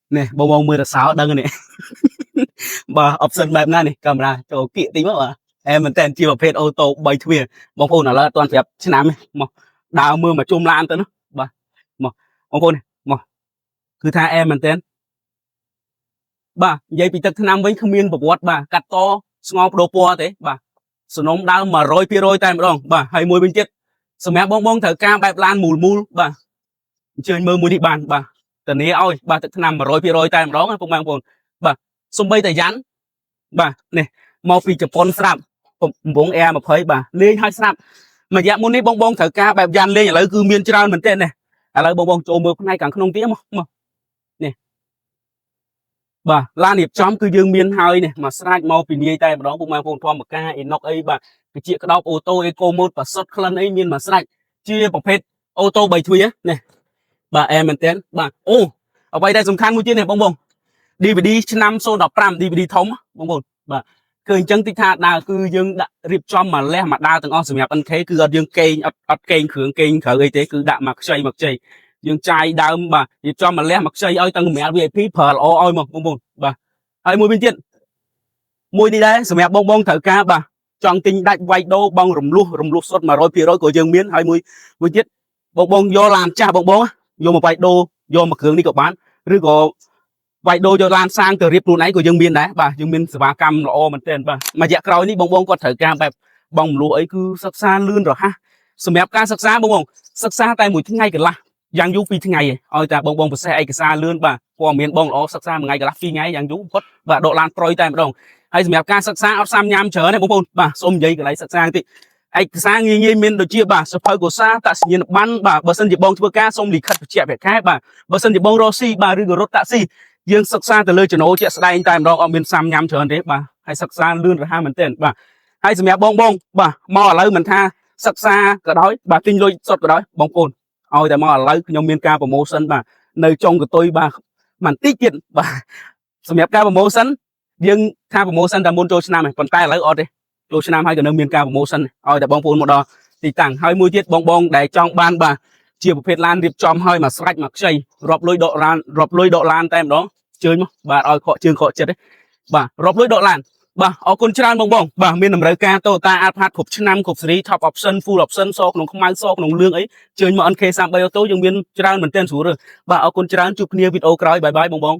nè bông bông 16 đăng này bà optionបែបណានេះកាមេរ៉ាចូលគៀកតិចមកបាទមែនតើជាប្រភេទអូតូ3ទ្វារបងប្អូនឥឡូវអត់ទាន់ប្រាប់ឆ្នាំទេមកដើរមើលមកជុំឡានទៅនោះបាទមកបងប្អូនមកគឺថាមែនតើបាទនិយាយពីទឹកឆ្នាំវិញគ្មានប្រវត្តិបាទកាត់តស្ងោបដូរពណ៌ទេបាទសំណុំដើម 100% តែម្ដងបាទហើយមួយវិញទៀតសម្រាប់បងត្រូវការបែបឡានមូលបាទអញ្ជើញមើលមួយនេះបានបាទធានាឲ្យបាទទឹកឆ្នាំ 100% តែម្ដងពុកម៉ែបងប្អូនបាទសំបីតែយ៉ាន់បាទនេះមកពីជប៉ុនស្រាប់កំពុង R20 បាទលេងឲ្យស្រាប់មួយរយៈមុននេះបងត្រូវការបែបយ៉ាន់លេងឥឡូវគឺមានច្រើនមែនទែននេះឥឡូវបងចូលមើលផ្នែកខាងក្នុងទៀតមកនេះបាទឡានរៀបចំគឺយើងមានហើយនេះមកស្រាច់មកពីនាយតែម្ដងពុកម៉ែបងប្អូនធម្មការអេណុកអីបាទវិជាក្តោបអូតូអេកូម៉ូតប្រសុទ្ធក្លិនអីមានមកស្រាច់ជាប្រភេទអូតូ3ទ្វារនេះបាទមែនទែនបាទអូអ្វីដែលសំខាន់មួយទៀតនេះបង DVD ឆ្នាំ015 DVD ធំបងប្អូនបាទគឺអញ្ចឹងតិចថាដើរគឺយើងដាក់រៀបចំមកលះមកដើរទាំងអស់សម្រាប់ NK គឺអត់យើងកេងអត់កេងគ្រឿងកេងក្រៅអីទេគឺដាក់មកខ្ចីយើងចាយដើមបាទរៀបចំមកលះមកខ្ចីឲ្យទាំងកម្រាល VIP ប្រើល្អឲ្យមកបងប្អូនបាទហើយមួយវិញទៀតមួយនេះដែរសម្រាប់បងត្រូវការបាទចង់ទិញដាច់វាយដូរបងរំលោះសុទ្ធ 100% ក៏យើងមានហើយមួយទៀតបងយកឡានចាស់បងយកមកវាយដូរយកមកគ្រឿងនេះក៏បានឬក៏វាយដូរយកឡានសាងទៅរៀបខ្លួនឯងក៏យើងមានដែរបាទយើងមានសេវាកម្មល្អមែនទែនបាទមួយរយៈក្រោយនេះបងគាត់ត្រូវការបែបបងមលូអីគឺសិក្សាលឿនរហ័សសម្រាប់ការសិក្សាបងសិក្សាតែមួយថ្ងៃកន្លះយ៉ាងយូរ2ថ្ងៃឯងឲ្យតែបងប្រសេះឯកសារលឿនបាទព័ត៌មានបងល្អសិក្សាមួយថ្ងៃកន្លះ2ថ្ងៃយ៉ាងយូរគាត់បាទដកឡានប្រុយតែម្ដងហើយសម្រាប់ការសិក្សាអត់សាំញ៉ាំច្រើនទេបងប្អូនបាទសូមនិយាយកន្លែងសិក្សាតិចឯកសារងាយមានដូចជាបាទសភៅកោសាតសញ្ញាណប័ណ្ណបាទបើសិនជាបងធ្វើការសូមលិខិតបញ្ជាក់ប្រាក់ខែបាទបើសិនជាបងរកស៊ីបាទឬក៏រត់តាក់ស៊ីយើងសិក្សាទៅលើចំណូលជាក់ស្ដែងតែម្ដងអត់មានសាំញ៉ាំច្រើនទេបាទហើយសិក្សាលឿនរហ័សមែនទែនបាទហើយសម្រាប់បងបាទមកឥឡូវមិនថាសិក្សាក៏ដោយបាទទិញលុយសុទ្ធក៏ដោយបងប្អូនឲ្យតែមកឥឡូវខ្ញុំមានការប្រម៉ូសិនបាទនៅចុងកតុយបាទបន្តិចទៀតបាទសម្រាប់ការប្រម៉ូសិនយើងថាប្រម៉ូសិនតែមុនចូលឆ្នាំឯងប៉ុន្តែឥឡូវអត់ទេចូលឆ្នាំហើយក៏នៅមានការប្រម៉ូសិនឲ្យតែបងប្អូនមកដល់ទីតាំងហើយមួយទៀតបងដែលចង់បានបាទជាប្រភេទឡានរៀបចំឲ្យមកស្រាច់មកខ្ចីរាប់លុយដកឡានតែម្ដងជើញមកបាទឲ្យខកជើងខកចិត្តទេបាទរាប់លុយដកឡានបាទអរគុណច្រើនបងបាទមានតម្រូវការ Toyota Alphard គ្រប់ឆ្នាំគ្រប់ស៊េរី Top Option Full Option សក្នុងខ្មៅសក្នុងលឿងអីជើញមក NK33 អូតូយើងមានច្រើនមែនទែនស្រួលរើសបាទអរគុណច្រើនជួបគ្នាវីដេអូក្រោយបាយបង